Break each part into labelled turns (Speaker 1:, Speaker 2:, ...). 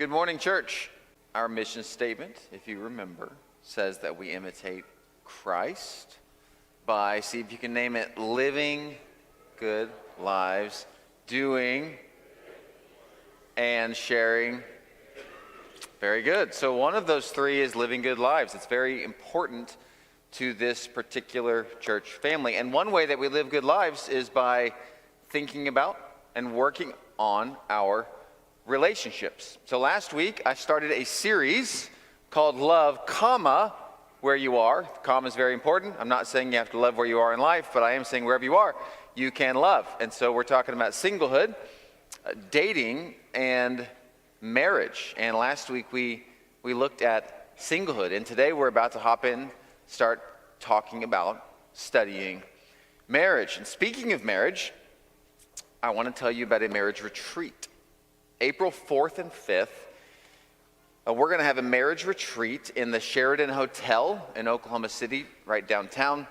Speaker 1: Good morning, church. Our mission statement, if you remember, says that we imitate Christ by, see if you can name it, living good lives, doing and sharing. Very good. So one of those three is living good lives. It's very important to this particular church family. And one way that we live good lives is by thinking about and working on our relationships. So last week I started a series called Love, Where You Are. Comma is very important. I'm not saying you have to love where you are in life, but I am saying wherever you are, you can love. And so we're talking about singlehood, dating, and marriage. And last week we looked at singlehood. And today we're about to start talking about studying marriage. And speaking of marriage, I want to tell you about a marriage retreat. April 4th and 5th, we're going to have a marriage retreat in the Sheraton Hotel in Oklahoma City, right downtown.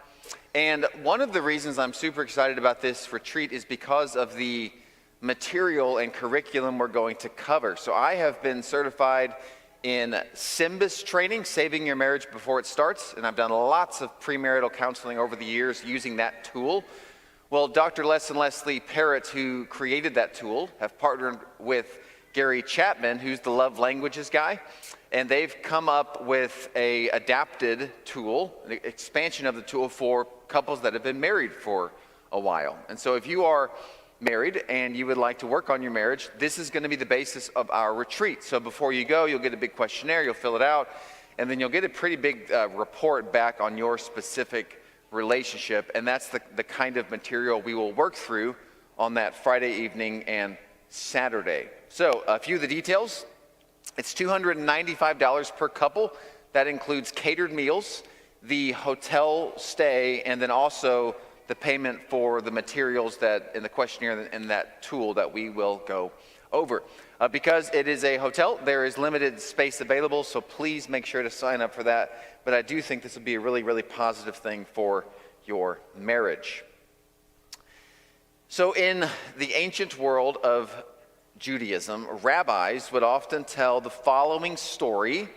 Speaker 1: And one of the reasons I'm super excited about this retreat is because of the material and curriculum we're going to cover. So I have been certified in SYMBIS training, Saving Your Marriage Before It Starts, and I've done lots of premarital counseling over the years using that tool. Well, Dr. Les and Leslie Parrott, who created that tool, have partnered with Gary Chapman, who's the love languages guy, and they've come up with a adapted tool, an expansion of the tool for couples that have been married for a while. And so if you are married and you would like to work on your marriage, this is going to be the basis of our retreat. So before you go, you'll get a big questionnaire, you'll fill it out, and then you'll get a pretty big report back on your specific relationship, and that's the kind of material we will work through on that Friday evening and Saturday. So a few of the details. It's $295 per couple. That includes catered meals, the hotel stay, and then also the payment for the materials that in the questionnaire and that tool that we will go over. Because it is a hotel, there is limited space available, so please make sure to sign up for that. But I do think this would be a really, really positive thing for your marriage. So in the ancient world of Judaism, rabbis would often tell the following story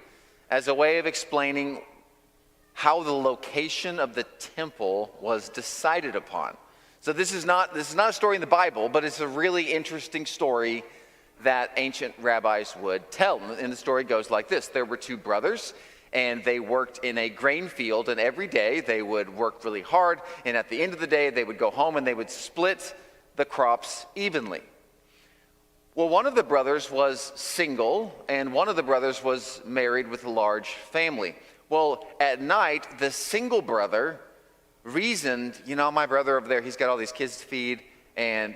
Speaker 1: as a way of explaining how the location of the temple was decided upon. So this is not a story in the Bible, but it's a really interesting story that ancient rabbis would tell. And the story goes like this. There were two brothers, and they worked in a grain field, and every day they would work really hard, and at the end of the day they would go home and they would split the crops evenly. Well, one of the brothers was single, and one of the brothers was married with a large family. Well, at night, the single brother reasoned, my brother over there, he's got all these kids to feed, and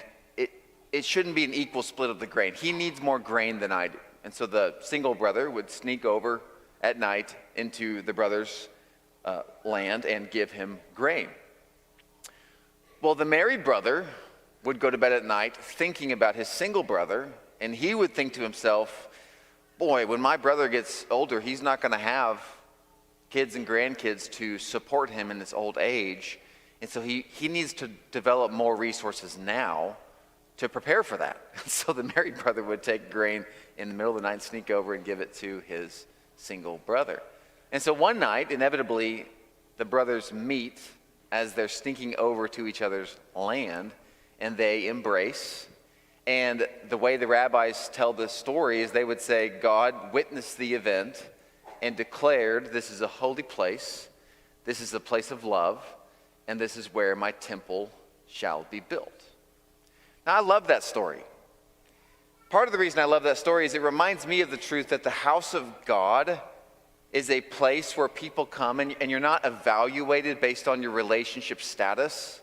Speaker 1: it shouldn't be an equal split of the grain. He needs more grain than I do. And so the single brother would sneak over at night into the brother's land and give him grain. Well, the married brother would go to bed at night thinking about his single brother, and he would think to himself, boy, when my brother gets older, he's not going to have kids and grandkids to support him in his old age. And so he needs to develop more resources now to prepare for that. So the married brother would take grain in the middle of the night, sneak over and give it to his single brother. And so one night, inevitably, the brothers meet as they're sneaking over to each other's land, and they embrace. And the way the rabbis tell this story is they would say, God witnessed the event and declared, this is a holy place, this is a place of love, and this is where my temple shall be built. Now, I love that story. Part of the reason I love that story is it reminds me of the truth that the house of God is a place where people come and you're not evaluated based on your relationship status,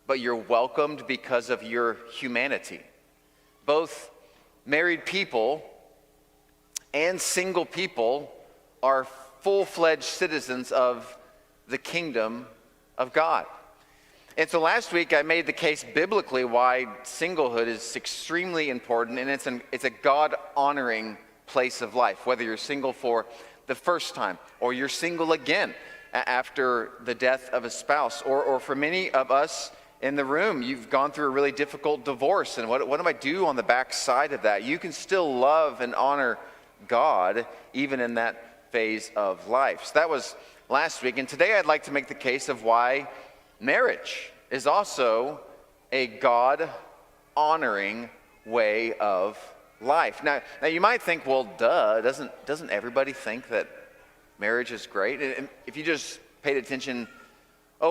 Speaker 1: but you're welcomed because of your humanity. Both married people and single people are full-fledged citizens of the kingdom of God. And so last week I made the case biblically why singlehood is extremely important, and it's a God-honoring place of life, whether you're single for the first time or you're single again after the death of a spouse, or for many of us in the room, you've gone through a really difficult divorce, and what do I do on the back side of that? You can still love and honor God, even in that phase of life. So that was last week. And today I'd like to make the case of why marriage is also a God-honoring way of life. Now you might think, well, duh, doesn't everybody think that marriage is great? And if you just paid attention,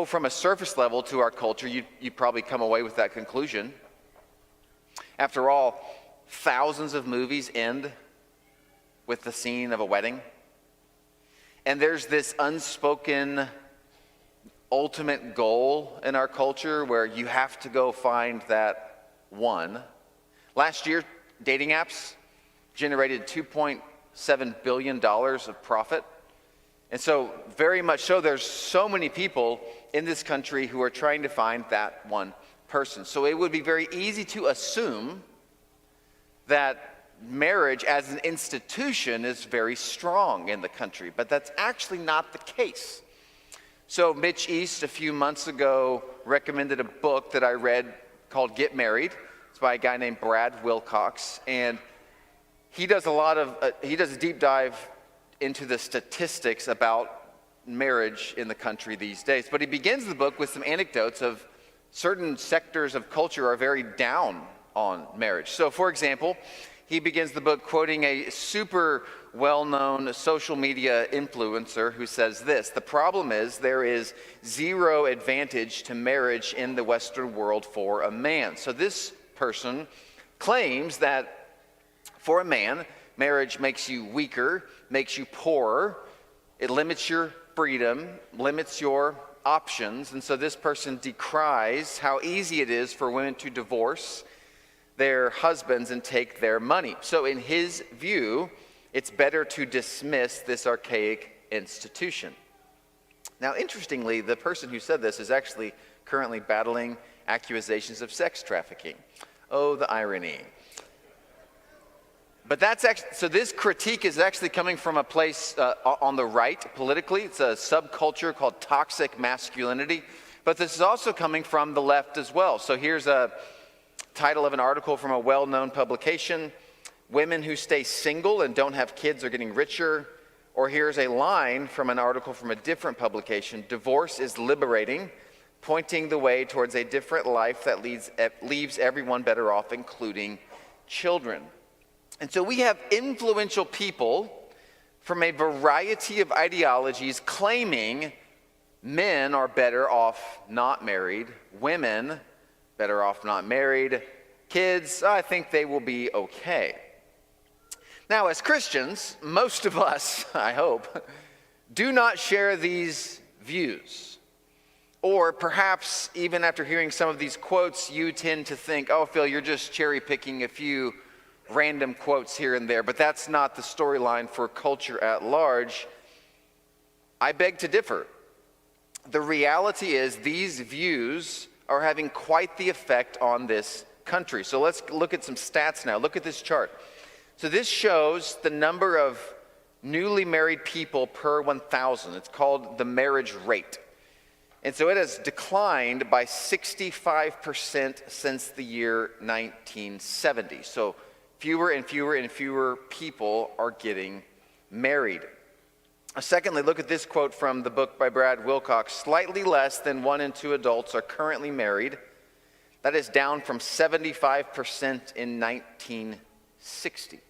Speaker 1: from a surface level to our culture, you'd probably come away with that conclusion. After all, thousands of movies end with the scene of a wedding. And there's this unspoken ultimate goal in our culture where you have to go find that one. Last year, dating apps generated $2.7 billion of profit. And so, very much so, there's so many people in this country who are trying to find that one person. So it would be very easy to assume that marriage as an institution is very strong in the country, but that's actually not the case. So Mitch East, a few months ago, recommended a book that I read called Get Married. It's by a guy named Brad Wilcox, and he does a deep dive into the statistics about marriage in the country these days. But he begins the book with some anecdotes of certain sectors of culture are very down on marriage. So, for example, he begins the book quoting a super well-known social media influencer who says this: "The problem is there is zero advantage to marriage in the Western world for a man." So this person claims that for a man, marriage makes you weaker, makes you poorer, it limits your freedom, limits your options. And so this person decries how easy it is for women to divorce their husbands and take their money. So in his view, it's better to dismiss this archaic institution. Now, interestingly, the person who said this is actually currently battling accusations of sex trafficking. Oh, the irony. But so this critique is actually coming from a place on the right politically. It's a subculture called toxic masculinity. But this is also coming from the left as well. So here's a title of an article from a well-known publication: "Women who stay single and don't have kids are getting richer." Or here's a line from an article from a different publication: "Divorce is liberating, pointing the way towards a different life that leaves everyone better off, including children." And so we have influential people from a variety of ideologies claiming men are better off not married, women better off not married, kids, I think they will be okay. Now, as Christians, most of us, I hope, do not share these views. Or perhaps even after hearing some of these quotes, you tend to think, oh, Phil, you're just cherry picking a few random quotes here and there, but that's not the storyline for culture at large. I beg to differ. The reality is these views are having quite the effect on this country. So let's look at some stats now. Look at this chart. So this shows the number of newly married people per 1,000. It's called the marriage rate. And so it has declined by 65% since the year 1970. So fewer and fewer and fewer people are getting married. Secondly, look at this quote from the book by Brad Wilcox: "Slightly less than 1 in 2 adults are currently married. That is down from 75% in 1960.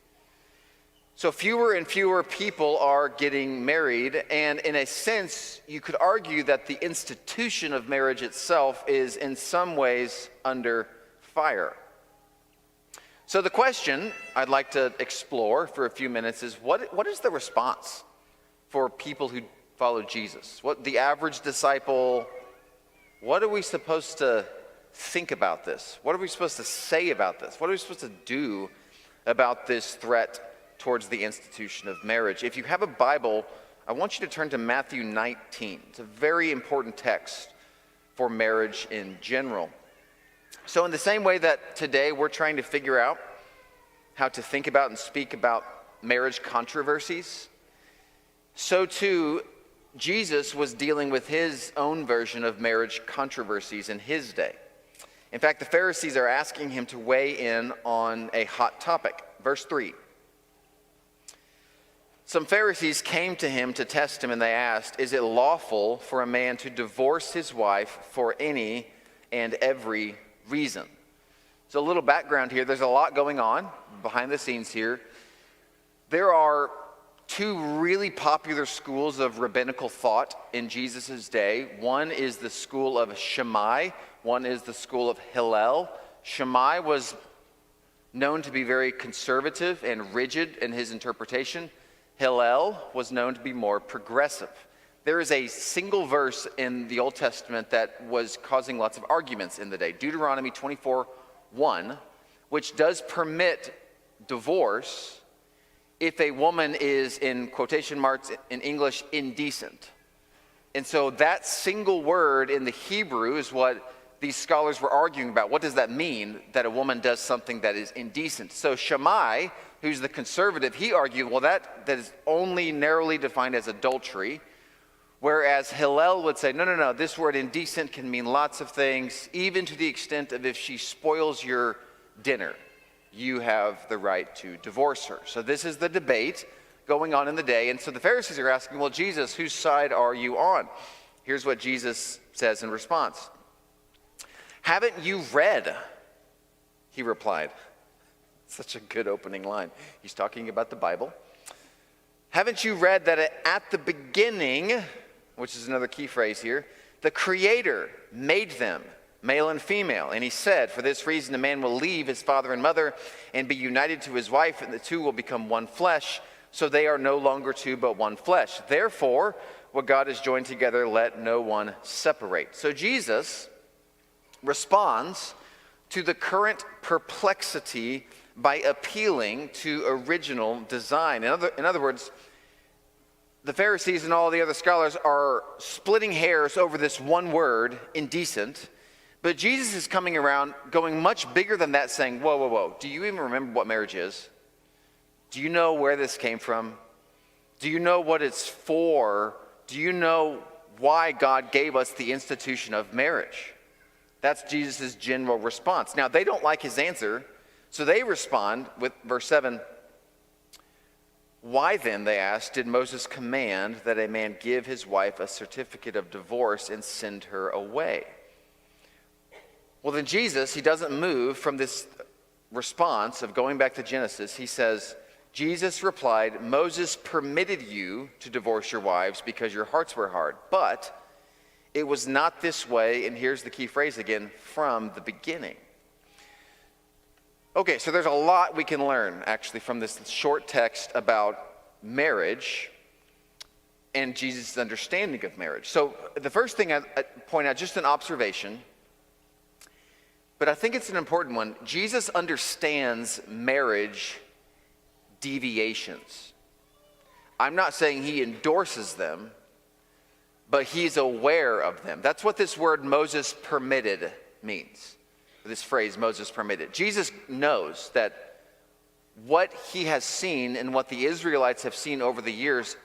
Speaker 1: So fewer and fewer people are getting married, and in a sense, you could argue that the institution of marriage itself is in some ways under fire. So the question I'd like to explore for a few minutes is, what is the response for people who follow Jesus? What the average disciple, what are we supposed to think about this? What are we supposed to say about this? What are we supposed to do about this threat towards the institution of marriage? If you have a Bible, I want you to turn to Matthew 19. It's a very important text for marriage in general. So in the same way that today we're trying to figure out how to think about and speak about marriage controversies, so too Jesus was dealing with his own version of marriage controversies in his day. In fact, the Pharisees are asking him to weigh in on a hot topic. Verse 3. Some Pharisees came to him to test him, and they asked, "Is it lawful for a man to divorce his wife for any and every reason?" So a little background here. There's a lot going on behind the scenes here. There are two really popular schools of rabbinical thought in Jesus' day. One is the school of Shammai. One is the school of Hillel. Shammai was known to be very conservative and rigid in his interpretation. Hillel was known to be more progressive. There is a single verse in the Old Testament that was causing lots of arguments in the day, Deuteronomy 24:1, which does permit divorce if a woman is, in quotation marks in English, indecent. And so that single word in the Hebrew is what these scholars were arguing about. What does that mean, that a woman does something that is indecent? So Shammai, who's the conservative, he argued, well, that is only narrowly defined as adultery, whereas Hillel would say, no, this word indecent can mean lots of things, even to the extent of if she spoils your dinner, you have the right to divorce her. So this is the debate going on in the day, and so the Pharisees are asking, well, Jesus, whose side are you on? Here's what Jesus says in response. "Haven't you read?" He replied. Such a good opening line. He's talking about the Bible. "Haven't you read that at the beginning," which is another key phrase here, "the Creator made them, male and female. And he said, for this reason a man will leave his father and mother and be united to his wife, and the two will become one flesh. So they are no longer two, but one flesh. Therefore, what God has joined together, let no one separate." So Jesus responds to the current perplexity by appealing to original design. In other words, the Pharisees and all the other scholars are splitting hairs over this one word, indecent, but Jesus is coming around going much bigger than that, saying, whoa, do you even remember what marriage is? Do you know where this came from? Do you know what it's for? Do you know why God gave us the institution of marriage? That's Jesus' general response. Now, they don't like his answer, so they respond with verse 7. "Why then," they asked, "did Moses command that a man give his wife a certificate of divorce and send her away?" Well, then Jesus, he doesn't move from this response of going back to Genesis. He says, Jesus replied, "Moses permitted you to divorce your wives because your hearts were hard, but it was not this way," and here's the key phrase again, "from the beginning." Okay, so there's a lot we can learn actually from this short text about marriage and Jesus' understanding of marriage. So the first thing I point out, just an observation, but I think it's an important one. Jesus understands marriage deviations. I'm not saying he endorses them, but he's aware of them. That's what this word Moses permitted means. This phrase, Moses permitted. Jesus knows that what he has seen and what the Israelites have seen over the years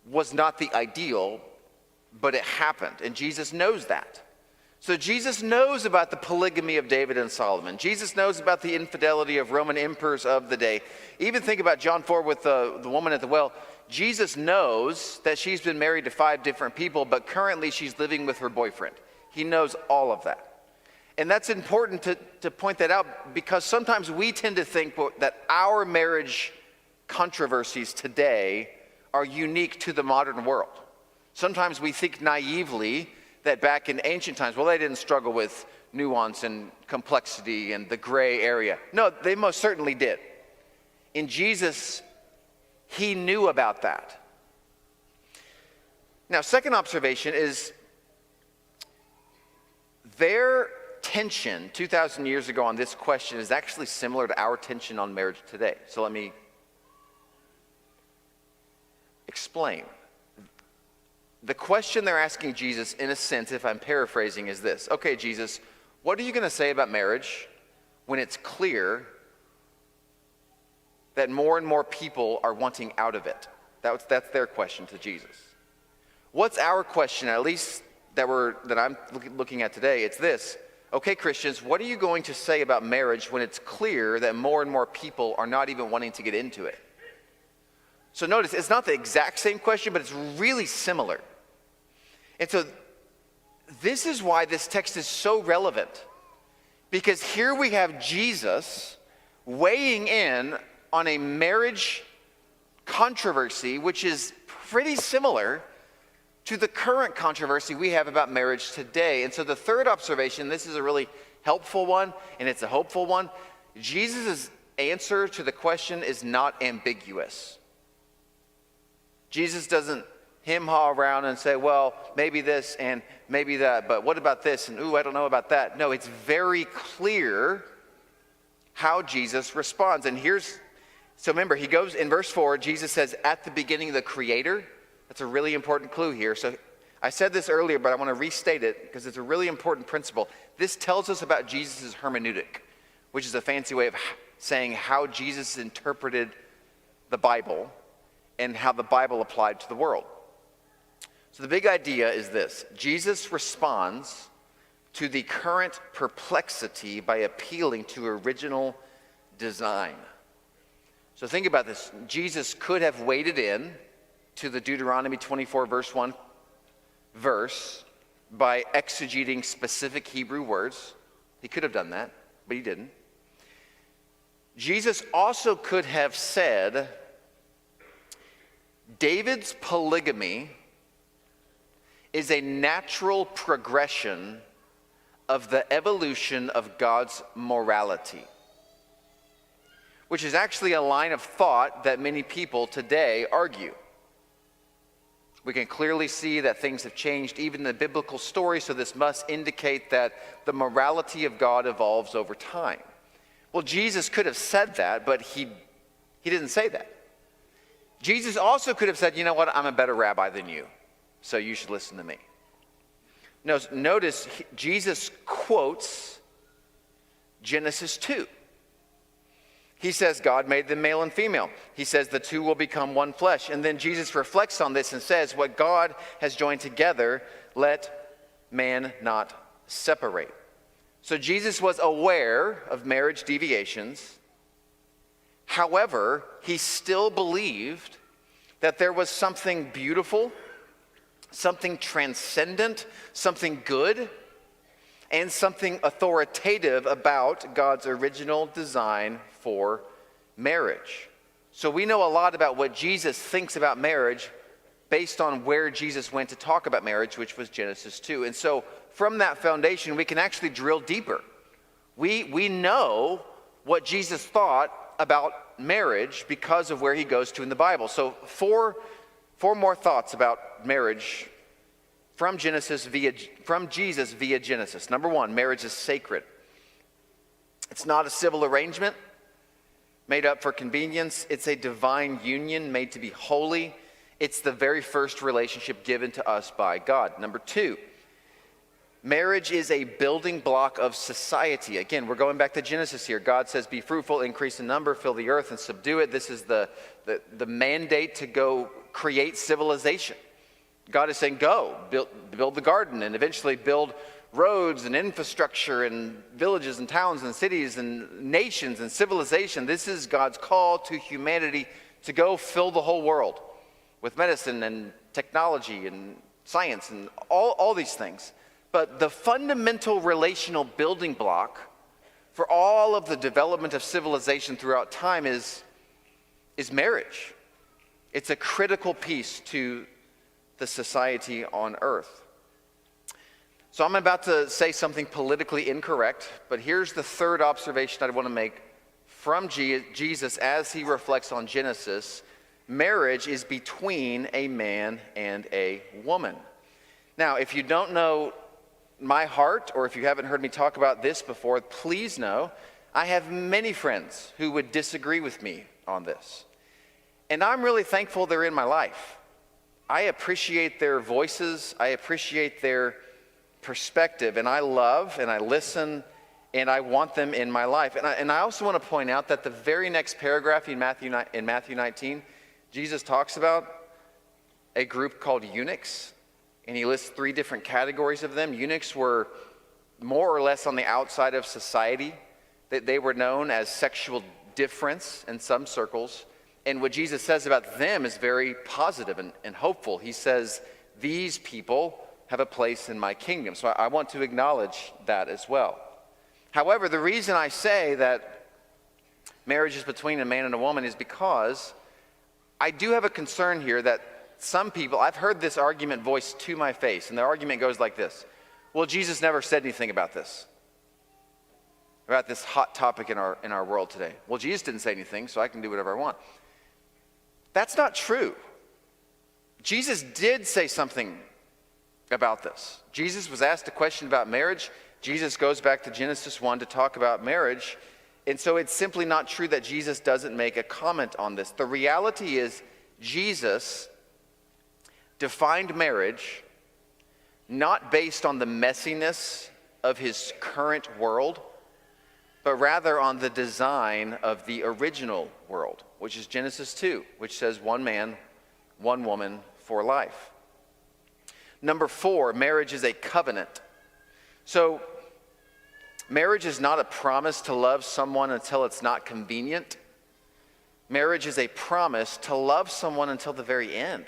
Speaker 1: was not the ideal, but it happened. And Jesus knows that. So Jesus knows about the polygamy of David and Solomon. Jesus knows about the infidelity of Roman emperors of the day. Even think about John 4 with the woman at the well. Jesus knows that she's been married to 5 different people, but currently she's living with her boyfriend. He knows all of that. And that's important to point that out, because sometimes we tend to think that our marriage controversies today are unique to the modern world. Sometimes we think naively that back in ancient times, well, they didn't struggle with nuance and complexity and the gray area. No, they most certainly did. In Jesus, he knew about that. Now, second observation is their tension 2,000 years ago on this question is actually similar to our tension on marriage today. So let me explain. The question they're asking Jesus, in a sense, if I'm paraphrasing, is this. Okay, Jesus, what are you going to say about marriage when it's clear that more and more people are wanting out of it? That's their question to Jesus. What's our question, at least that I'm looking at today? It's this. Okay, Christians, what are you going to say about marriage when it's clear that more and more people are not even wanting to get into it? So notice, it's not the exact same question, but it's really similar. And so this is why this text is so relevant. Because here we have Jesus weighing in on a marriage controversy, which is pretty similar to the current controversy we have about marriage today. And so the third observation, this is a really helpful one, and it's a hopeful one. Jesus' answer to the question is not ambiguous. Jesus doesn't hem-haw around and say, well, maybe this and maybe that, but what about this? And ooh, I don't know about that. No, it's very clear how Jesus responds. And so remember, he goes in verse 4, Jesus says, at the beginning, the Creator. That's a really important clue here. So I said this earlier, but I want to restate it because it's a really important principle. This tells us about Jesus' hermeneutic, which is a fancy way of saying how Jesus interpreted the Bible and how the Bible applied to the world. So the big idea is this: Jesus responds to the current perplexity by appealing to original design. So think about this. Jesus could have waded in to the Deuteronomy 24 verse 1 verse by exegeting specific Hebrew words. He could have done that, but he didn't. Jesus also could have said, David's polygamy is a natural progression of the evolution of God's morality, which is actually a line of thought that many people today argue. We can clearly see that things have changed, even in the biblical story, so this must indicate that the morality of God evolves over time. Well, Jesus could have said that, but he didn't say that. Jesus also could have said, you know what, I'm a better rabbi than you, so you should listen to me. Notice Jesus quotes Genesis 2. He says God made them male and female. He says the two will become one flesh. And then Jesus reflects on this and says, what God has joined together, let man not separate. So Jesus was aware of marriage deviations. However, he still believed that there was something beautiful, something transcendent, something good, and something authoritative about God's original design for marriage. So we know a lot about what Jesus thinks about marriage based on where Jesus went to talk about marriage, which was Genesis 2. And so from that foundation, we can actually drill deeper. We know what Jesus thought about marriage because of where he goes to in the Bible. So four more thoughts about marriage from Jesus via Genesis. Number one, marriage is sacred. It's not a civil arrangement made up for convenience. It's a divine union made to be holy. It's the very first relationship given to us by God. Number two, marriage is a building block of society. Again, we're going back to Genesis here. God says, be fruitful, increase in number, fill the earth, and subdue it. This is the mandate to go create civilization. God is saying, go, build the garden, and eventually build roads and infrastructure and villages and towns and cities and nations and civilization. This is God's call to humanity to go fill the whole world with medicine and technology and science and all these things. But the fundamental relational building block for all of the development of civilization throughout time is marriage. It's a critical piece to the society on earth. So I'm about to say something politically incorrect, but here's the third observation I want to make from Jesus as he reflects on Genesis. Marriage is between a man and a woman. Now, if you don't know my heart, or if you haven't heard me talk about this before, please know I have many friends who would disagree with me on this. And I'm really thankful they're in my life. I appreciate their voices. I appreciate their perspective. And I love and I listen and I want them in my life. And I also want to point out that the very next paragraph in Matthew 19, Jesus talks about a group called eunuchs. And he lists 3 different categories of them. Eunuchs were more or less on the outside of society. They were known as sexual difference in some circles. And what Jesus says about them is very positive and hopeful. He says, these people have a place in my kingdom. So I want to acknowledge that as well. However, the reason I say that marriage is between a man and a woman is because I do have a concern here that some people, I've heard this argument voiced to my face, and the argument goes like this. Well, Jesus never said anything about this hot topic in our world today. Well, Jesus didn't say anything, so I can do whatever I want. That's not true. Jesus did say something about this. Jesus was asked a question about marriage. Jesus goes back to Genesis 1 to talk about marriage. And so it's simply not true that Jesus doesn't make a comment on this. The reality is Jesus defined marriage not based on the messiness of his current world, but rather on the design of the original world, which is Genesis 2, which says one man, one woman for life. Number 4, marriage is a covenant. So marriage is not a promise to love someone until it's not convenient. Marriage is a promise to love someone until the very end.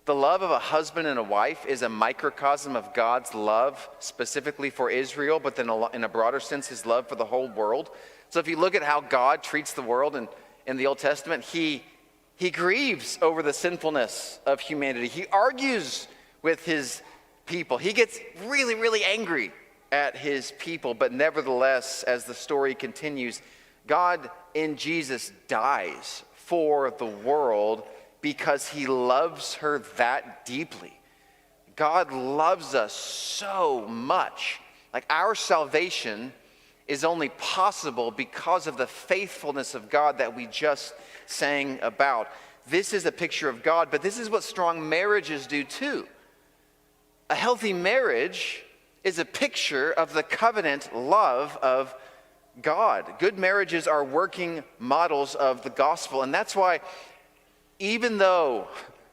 Speaker 1: The love of a husband and a wife is a microcosm of God's love specifically for Israel, but then in a broader sense, his love for the whole world. So if you look at how God treats the world in the Old Testament, he grieves over the sinfulness of humanity. He argues with his people. He gets really, really angry at his people, but nevertheless, as the story continues, God in Jesus dies for the world because he loves her that deeply. God loves us so much. Like, our salvation is only possible because of the faithfulness of God that we just sang about. This is a picture of God, but this is what strong marriages do too. A healthy marriage is a picture of the covenant love of God. Good marriages are working models of the gospel, and that's why even though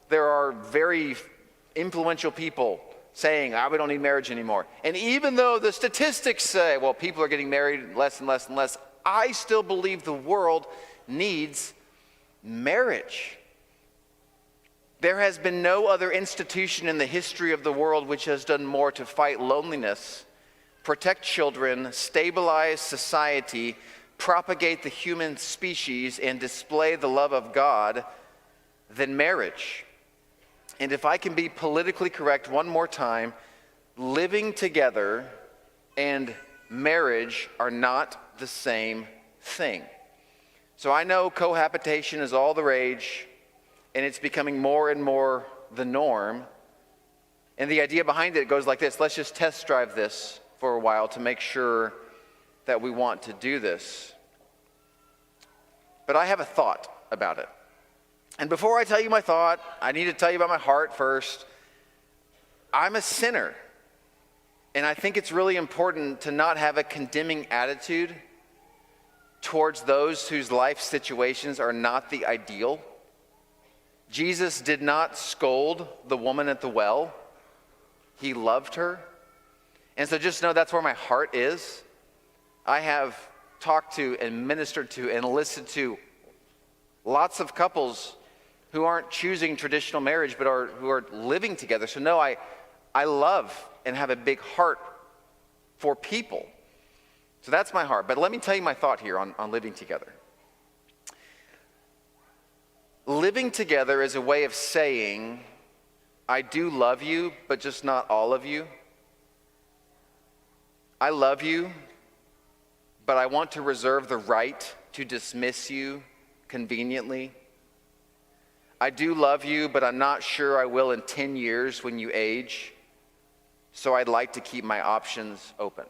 Speaker 1: there are very influential people saying, we don't need marriage anymore, and even though the statistics say, well, people are getting married less and less and less, I still believe the world needs marriage. There has been no other institution in the history of the world which has done more to fight loneliness, protect children, stabilize society, propagate the human species, and display the love of God than marriage. And if I can be politically correct one more time, living together and marriage are not the same thing. So I know cohabitation is all the rage, and it's becoming more and more the norm. And the idea behind it goes like this: let's just test drive this for a while to make sure that we want to do this. But I have a thought about it. And before I tell you my thought, I need to tell you about my heart first. I'm a sinner. And I think it's really important to not have a condemning attitude towards those whose life situations are not the ideal. Jesus did not scold the woman at the well. He loved her. And so just know that's where my heart is. I have talked to and ministered to and listened to lots of couples who aren't choosing traditional marriage but who are living together. So no, I love and have a big heart for people. So that's my heart. But let me tell you my thought here on living together. Living together is a way of saying, I do love you, but just not all of you. I love you, but I want to reserve the right to dismiss you conveniently. I do love you, but I'm not sure I will in 10 years when you age, so I'd like to keep my options open.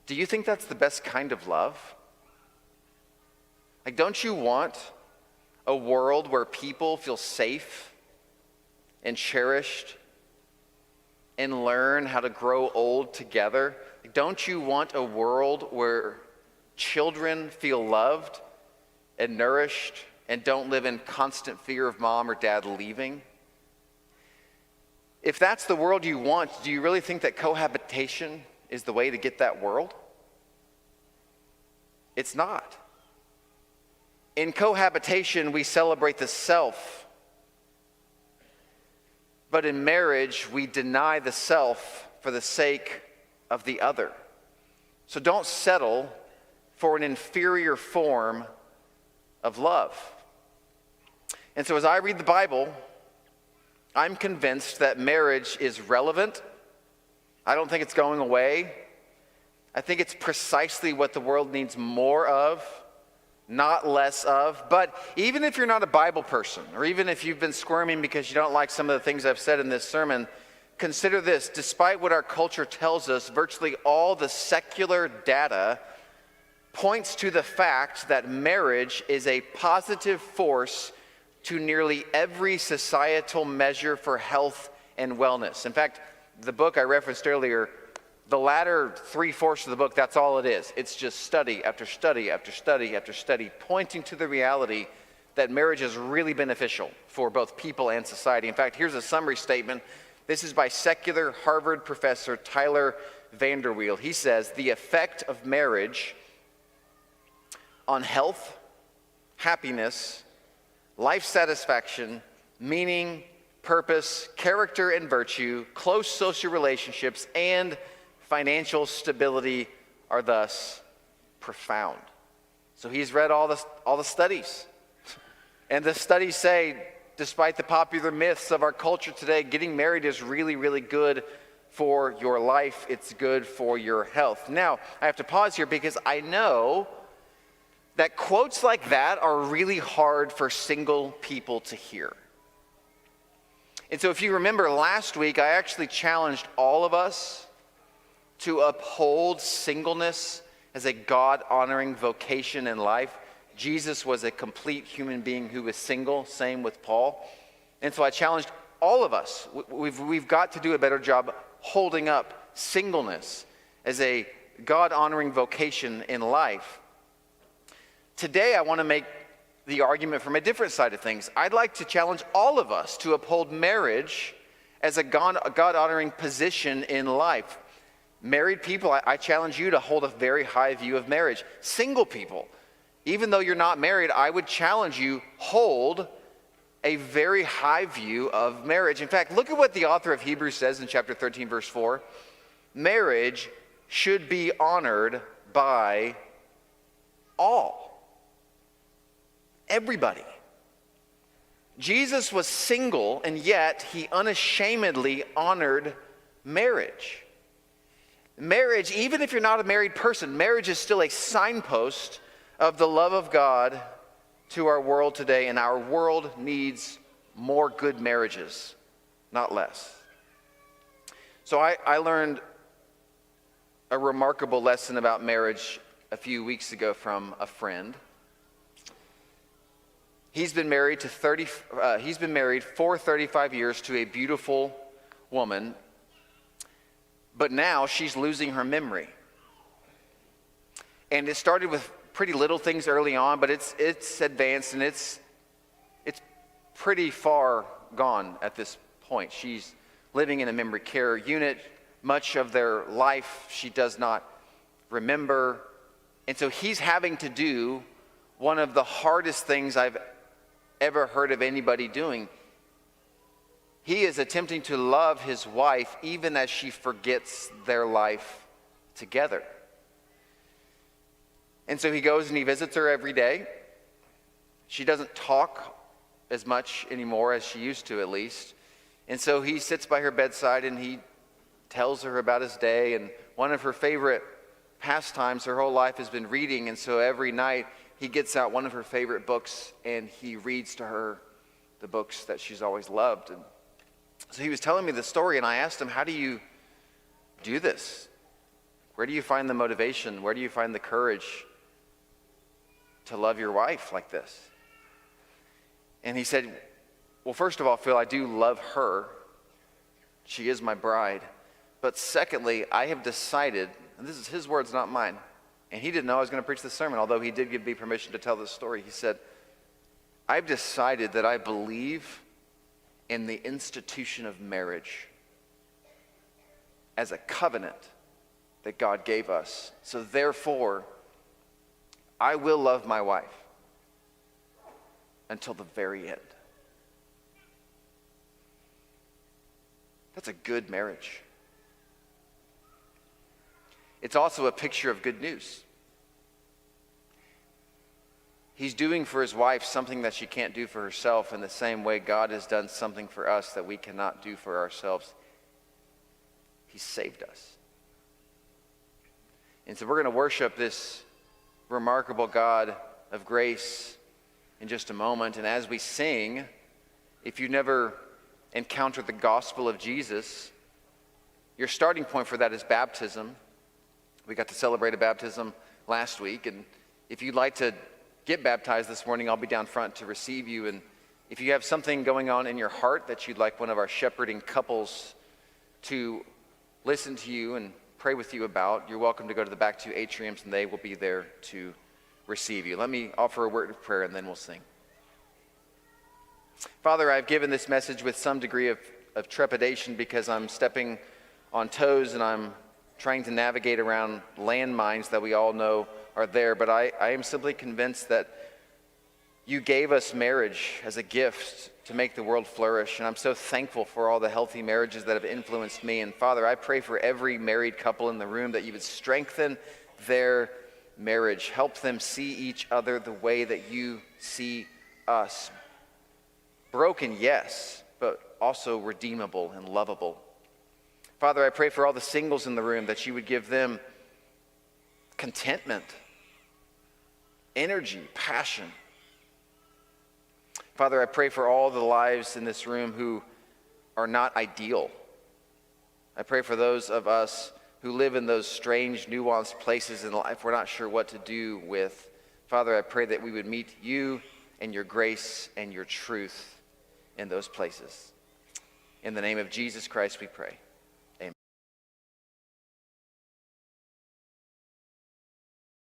Speaker 1: Do you think that's the best kind of love? Like, don't you want a world where people feel safe and cherished and learn how to grow old together? Don't you want a world where children feel loved and nourished and don't live in constant fear of mom or dad leaving? If that's the world you want, do you really think that cohabitation is the way to get that world? It's not. In cohabitation, we celebrate the self. But in marriage, we deny the self for the sake of the other. So don't settle for an inferior form of love. And so as I read the Bible, I'm convinced that marriage is relevant. I don't think it's going away. I think it's precisely what the world needs more of, not less of. But even if you're not a Bible person, or even if you've been squirming because you don't like some of the things I've said in this sermon, consider this. Despite what our culture tells us, virtually all the secular data points to the fact that marriage is a positive force to nearly every societal measure for health and wellness. In fact, the book I referenced earlier, the latter 3/4 of the book, that's all it is. It's just study after study after study after study, pointing to the reality that marriage is really beneficial for both people and society. In fact, here's a summary statement. This is by secular Harvard professor Tyler Vanderweel. He says, the effect of marriage on health, happiness, life satisfaction, meaning, purpose, character and virtue, close social relationships, and financial stability are thus profound. So he's read all the studies. And the studies say, despite the popular myths of our culture today, getting married is really, really good for your life. It's good for your health. Now, I have to pause here because I know that quotes like that are really hard for single people to hear. And so if you remember last week, I actually challenged all of us to uphold singleness as a God-honoring vocation in life. Jesus was a complete human being who was single, same with Paul. And so I challenged all of us. We've got to do a better job holding up singleness as a God-honoring vocation in life. Today, I want to make the argument from a different side of things. I'd like to challenge all of us to uphold marriage as a God-honoring position in life. Married people, I challenge you to hold a very high view of marriage. Single people, even though you're not married, I would challenge you, hold a very high view of marriage. In fact, look at what the author of Hebrews says in chapter 13, verse 4. Marriage should be honored by all. Everybody. Jesus was single, and yet he unashamedly honored marriage. Marriage, even if you're not a married person, marriage is still a signpost of the love of God to our world today, and our world needs more good marriages, not less. So I learned a remarkable lesson about marriage a few weeks ago from a friend. He's been married for 35 years to a beautiful woman, but now she's losing her memory. And it started with pretty little things early on, but it's advanced and it's pretty far gone at this point. She's living in a memory care unit. Much of their life she does not remember. And so he's having to do one of the hardest things I've ever heard of anybody doing. He is attempting to love his wife even as she forgets their life together. And so he goes and he visits her every day. She doesn't talk as much anymore as she used to, at least. And so he sits by her bedside and he tells her about his day. And one of her favorite pastimes her whole life has been reading. And so every night he gets out one of her favorite books and he reads to her the books that she's always loved. And so he was telling me the story, and I asked him, how do you do this? Where do you find the motivation? Where do you find the courage to love your wife like this? And he said, well, first of all, Phil, I do love her. She is my bride. But secondly, I have decided, and this is his words, not mine, and he didn't know I was going to preach this sermon, although he did give me permission to tell this story. He said, I've decided that I believe in the institution of marriage as a covenant that God gave us. So therefore, I will love my wife. until the very end. That's a good marriage. It's also a picture of good news. He's doing for his wife something that she can't do for herself in the same way God has done something for us that we cannot do for ourselves. He saved us. And so we're going to worship this remarkable God of grace in just a moment. And as we sing, if you never encountered the gospel of Jesus, your starting point for that is baptism. We got to celebrate a baptism last week. And if you'd like to get baptized this morning, I'll be down front to receive you. And if you have something going on in your heart that you'd like one of our shepherding couples to listen to you and pray with you about, you're welcome to go to the back two atriums and they will be there to receive you. Let me offer a word of prayer and then we'll sing. Father, I've given this message with some degree of trepidation because I'm stepping on toes and I'm trying to navigate around landmines that we all know are there. But I am simply convinced that you gave us marriage as a gift to make the world flourish. And I'm so thankful for all the healthy marriages that have influenced me. And Father, I pray for every married couple in the room that you would strengthen their marriage. Help them see each other the way that you see us. Broken, yes, but also redeemable and lovable. Father, I pray for all the singles in the room that you would give them contentment, energy, passion. Father, I pray for all the lives in this room who are not ideal. I pray for those of us who live in those strange, nuanced places in life we're not sure what to do with. Father, I pray that we would meet you and your grace and your truth in those places. In the name of Jesus Christ we pray.